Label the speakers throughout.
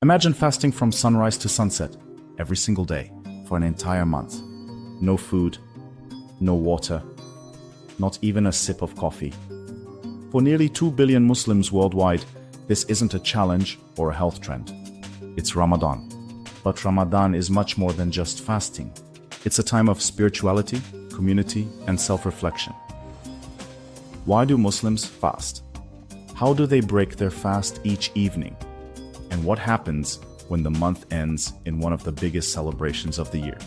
Speaker 1: Imagine fasting from sunrise to sunset every single day for an entire month. No food, no water, not even a sip of coffee. For nearly 2 billion Muslims worldwide, this isn't a challenge or a health trend. It's Ramadan. But Ramadan is much more than just fasting. It's a time of spirituality, community, and self-reflection. Why do Muslims fast? How do they break their fast each evening? And what happens when the month ends in one of the biggest celebrations of the year?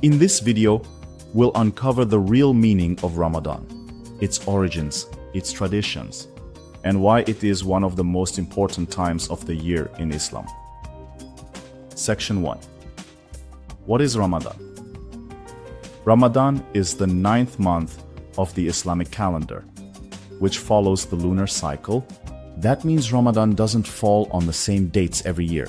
Speaker 1: In this video, we'll uncover the real meaning of Ramadan, its origins, its traditions, and why it is one of the most important times of the year in Islam. Section 1. What is Ramadan? Ramadan is the 9th month of the Islamic calendar, which follows the lunar cycle. That means Ramadan doesn't fall on the same dates every year.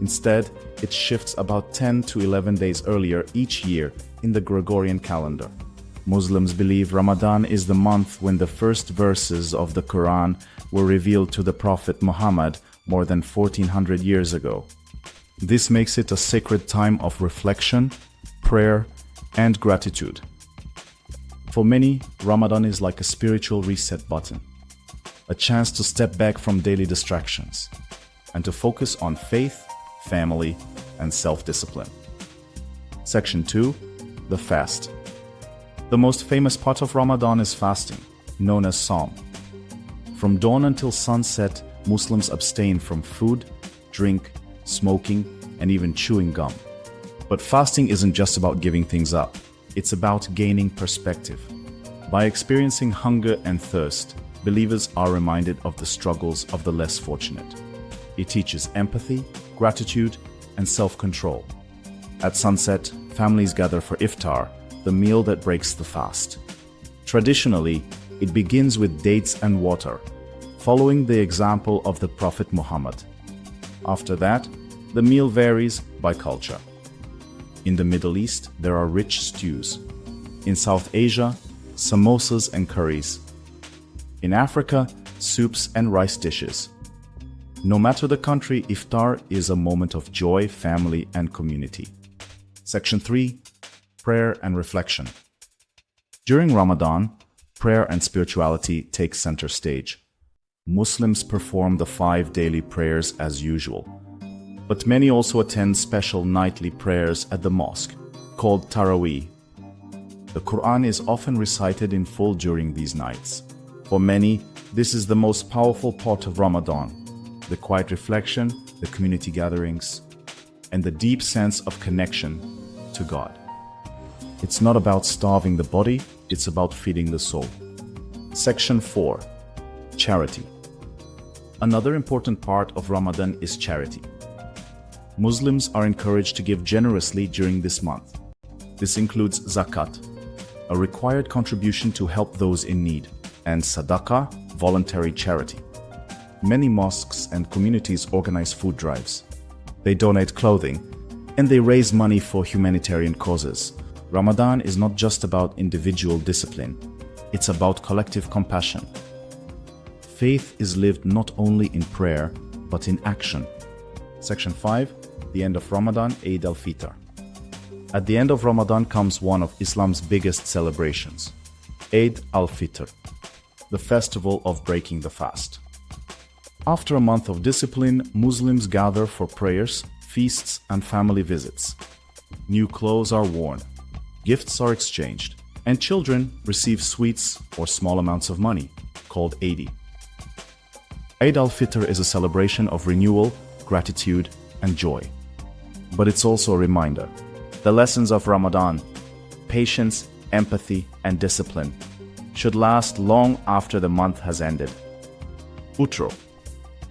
Speaker 1: Instead, it shifts about 10 to 11 days earlier each year in the Gregorian calendar. Muslims believe Ramadan is the month when the first verses of the Quran were revealed to the Prophet Muhammad more than 1400 years ago. This makes it a sacred time of reflection, prayer, and gratitude. For many, Ramadan is like a spiritual reset button, a chance to step back from daily distractions and to focus on faith, family, and self-discipline. Section 2. The fast. The most famous part of Ramadan is fasting, known as Sawm. From dawn until sunset, Muslims abstain from food, drink, smoking, and even chewing gum. But fasting isn't just about giving things up. It's about gaining perspective. By experiencing hunger and thirst, believers are reminded of the struggles of the less fortunate. It teaches empathy, gratitude, and self-control. At sunset, families gather for iftar, the meal that breaks the fast. Traditionally, it begins with dates and water, following the example of the Prophet Muhammad. After that, the meal varies by culture. In the Middle East, there are rich stews. In South Asia, samosas and curries. In Africa, soups and rice dishes. No matter the country, iftar is a moment of joy, family, and community. Section 3. Prayer and reflection. During Ramadan, prayer and spirituality take center stage. Muslims perform the 5 daily prayers as usual, but many also attend special nightly prayers at the mosque, called Taraweeh. The Quran is often recited in full during these nights. For many, this is the most powerful part of Ramadan: the quiet reflection, the community gatherings, and the deep sense of connection to God. It's not about starving the body, it's about feeding the soul. Section 4. Charity. Another important part of Ramadan is charity. Muslims are encouraged to give generously during this month. This includes zakat, a required contribution to help those in need, and sadaqah, voluntary charity. Many mosques and communities organize food drives. They donate clothing, and they raise money for humanitarian causes. Ramadan is not just about individual discipline, it's about collective compassion. Faith is lived not only in prayer, but in action. Section 5. The end of Ramadan, Eid al-Fitr. At the end of Ramadan comes one of Islam's biggest celebrations, Eid al-Fitr, the festival of breaking the fast. After a month of discipline, Muslims gather for prayers, feasts, and family visits. New clothes are worn, gifts are exchanged, and children receive sweets or small amounts of money, called Eid. Eid al-Fitr is a celebration of renewal, gratitude, and joy. But it's also a reminder. The lessons of Ramadan, patience, empathy, and discipline, should last long after the month has ended. Outro.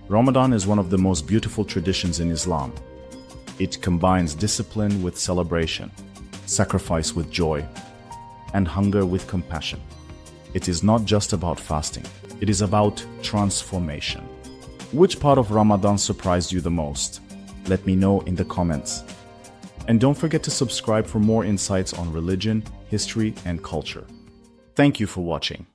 Speaker 1: Ramadan is one of the most beautiful traditions in Islam. It combines discipline with celebration, sacrifice with joy, and hunger with compassion. It is not just about fasting, it is about transformation. Which part of Ramadan surprised you the most? Let me know in the comments. And don't forget to subscribe for more insights on religion, history, and culture. Thank you for watching.